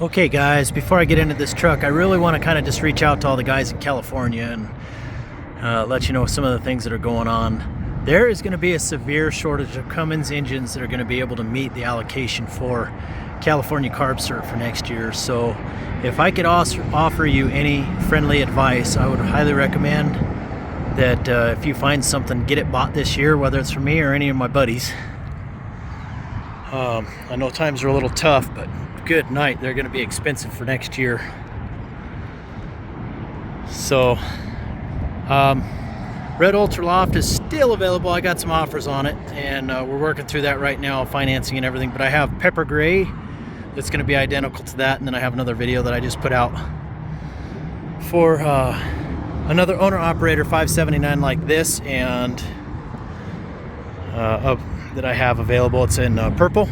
Okay guys, before I get into this truck, I really want to kind of just reach out to all the guys in California and let you know some of the things that are going on. There is going to be a severe shortage of Cummins engines that are going to be able to meet the allocation for California carb cert for next year. So if I could offer you any friendly advice, I would highly recommend that if you find something, get it bought this year, whether it's from me or any of my buddies. I know times are a little tough, but good night, they're going to be expensive for next year. So Red Ultra Loft is still available. I got some offers on it, and we're working through that right now, financing and everything. But I have Pepper Gray that's going to be identical to that, and then I have another video that I just put out for another owner operator 579 like this, and that I have available. It's in purple,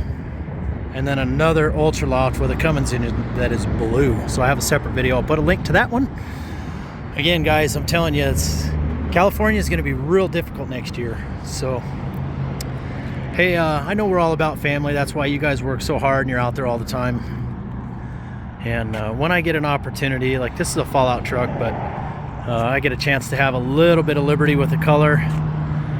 and then another Ultra Loft with a Cummins engine that is blue. So I have a separate video. I'll put a link to that one. Again, guys, I'm telling you, California is going to be real difficult next year. So, hey, I know we're all about family. That's why you guys work so hard and you're out there all the time. And when I get an opportunity, like this is a Fallout truck, but I get a chance to have a little bit of liberty with the color.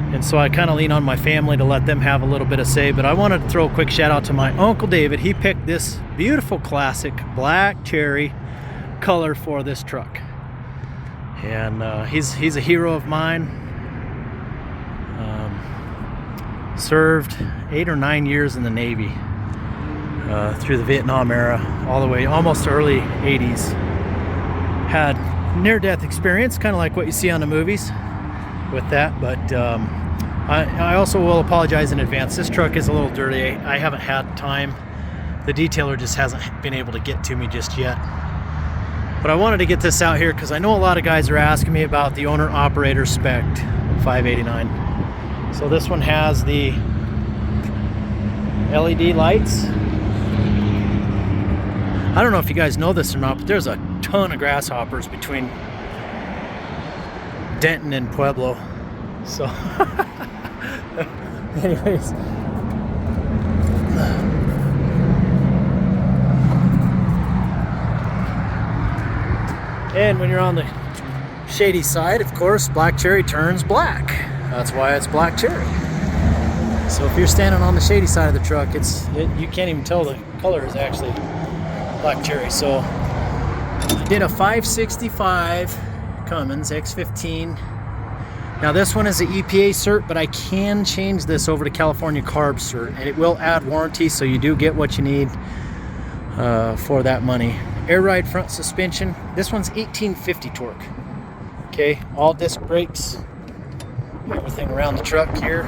And so I kind of lean on my family to let them have a little bit of say. But I wanted to throw a quick shout out to my Uncle David. He picked this beautiful classic black cherry color for this truck. And he's a hero of mine. Served 8 or 9 years in the Navy through the Vietnam era, all the way almost to early 80s. Had near-death experience, kind of like what you see on the movies with that, but I also will apologize in advance. This truck is a little dirty. I haven't had time. The detailer just hasn't been able to get to me just yet. But I wanted to get this out here because I know a lot of guys are asking me about the owner operator spec 589. So this one has the LED lights. I don't know if you guys know this or not, but there's a ton of grasshoppers between Denton and Pueblo. So anyways, and when you're on the shady side, of course, black cherry turns black. That's why it's black cherry. So if you're standing on the shady side of the truck, you can't even tell the color is actually black cherry. So I did a 565 Cummins X15. Now this one is an EPA cert, but I can change this over to California carb cert, and it will add warranty, so you do get what you need for that money. Air ride front suspension. This one's 1850 torque. Okay, all disc brakes, everything around the truck here.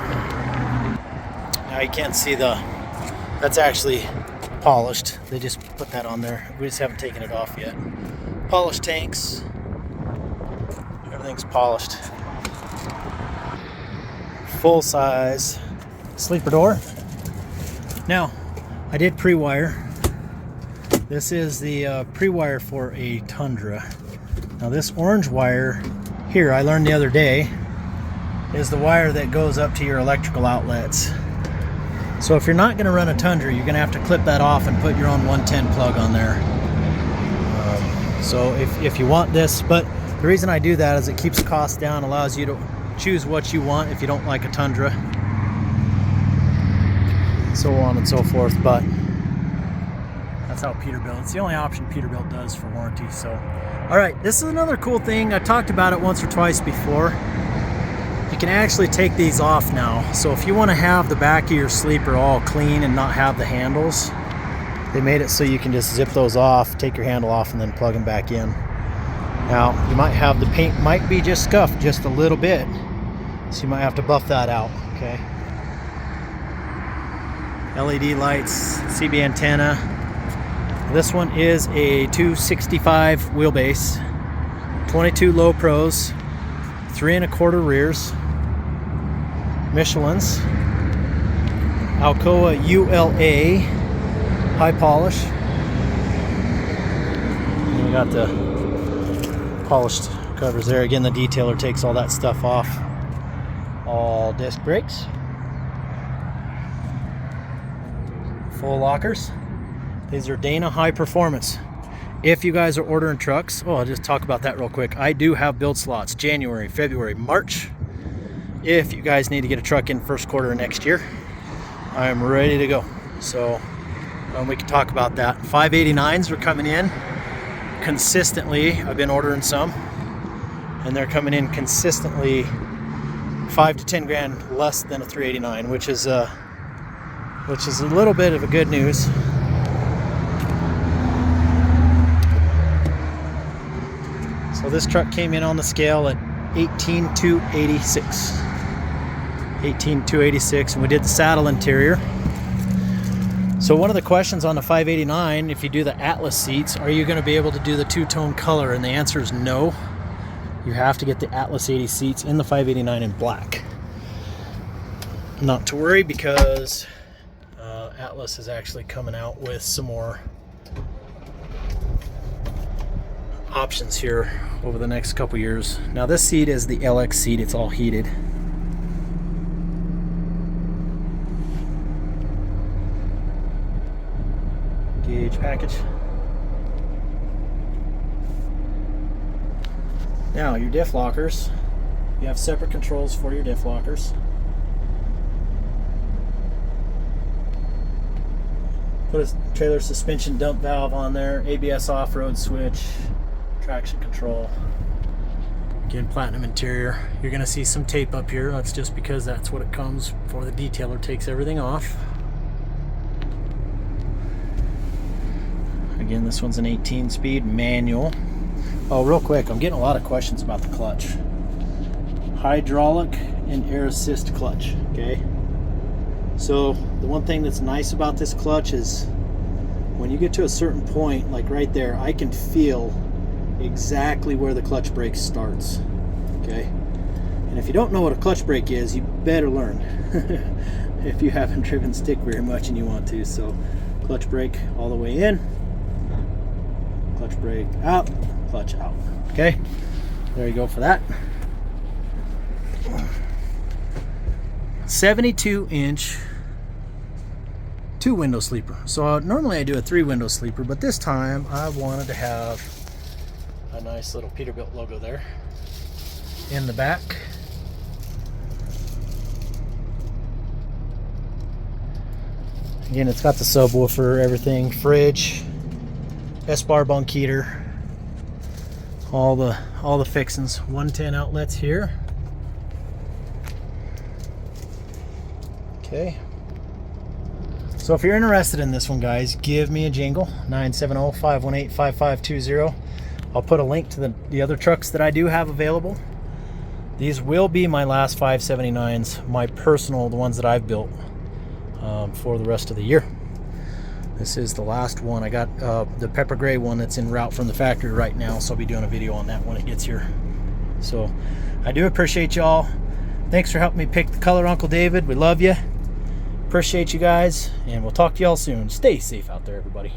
Now you can't see that's actually polished. They just put that on there. We just haven't taken it off yet. Polished tanks. Everything's polished. Full size sleeper door. Now, I did pre-wire. This is the pre-wire for a Tundra. Now this orange wire here, I learned the other day, is the wire that goes up to your electrical outlets. So if you're not going to run a Tundra, you're going to have to clip that off and put your own 110 plug on there. So if you want this, but the reason I do that is it keeps the cost down, allows you to choose what you want if you don't like a Tundra, so on and so forth. But that's how Peterbilt, it's the only option Peterbilt does for warranty. So all right, this is another cool thing. I talked about it once or twice before. You can actually take these off now. So if you want to have the back of your sleeper all clean and not have the handles, they made it so you can just zip those off, take your handle off, and then plug them back in. Now you might have the paint might be just scuffed just a little bit, so you might have to buff that out. Okay, LED lights, CB antenna. This one is a 265 wheelbase, 22 low pros, 3 1/4 rears, Michelin's, Alcoa ULA high polish. And we got the polished covers there. Again, the detailer takes all that stuff off. All disc brakes, full lockers. These are Dana High Performance. If you guys are ordering trucks, I'll just talk about that real quick. I do have build slots January, February, March. If you guys need to get a truck in first quarter of next year, I am ready to go. So we can talk about that. 589s are coming in consistently. I've been ordering some, and they're coming in consistently 5 to 10 grand less than a 389, which is a little bit of a good news. So this truck came in on the scale at 18,286. 18,286, and we did the saddle interior. So one of the questions on the 589, if you do the Atlas seats, are you going to be able to do the two-tone color? And the answer is no. You have to get the Atlas 80 seats in the 589 in black. Not to worry, because Atlas is actually coming out with some more options here over the next couple years. Now this seat is the LX seat. It's all heated. Gauge package. Now your diff lockers, you have separate controls for your diff lockers. Put a trailer suspension dump valve on there, ABS off-road switch, traction control. Again, platinum interior. You're going to see some tape up here. That's just because that's what it comes before the detailer takes everything off. Again, this one's an 18-speed manual. Oh, real quick, I'm getting a lot of questions about the clutch. Hydraulic and air assist clutch, okay? So the one thing that's nice about this clutch is when you get to a certain point, like right there, I can feel exactly where the clutch brake starts, okay? And if you don't know what a clutch brake is, you better learn if you haven't driven stick very much and you want to. So clutch brake all the way in, clutch brake out, clutch out, okay? There you go for that. 72-inch 2-window sleeper. So normally I do a 3-window sleeper, but this time I wanted to have a nice little Peterbilt logo there in the back. Again, it's got the subwoofer, everything, fridge, S-bar bunk heater, all the fixings. 110 outlets here. Okay. So if you're interested in this one, guys, give me a jingle, 970-518-5520. I'll put a link to the other trucks that I do have available. These will be my last 579s, my personal, the ones that I've built for the rest of the year. This is the last one. I got the pepper gray one that's en route from the factory right now, so I'll be doing a video on that when it gets here. So I do appreciate y'all. Thanks for helping me pick the color, Uncle David. We love you. Appreciate you guys, and we'll talk to y'all soon. Stay safe out there, everybody.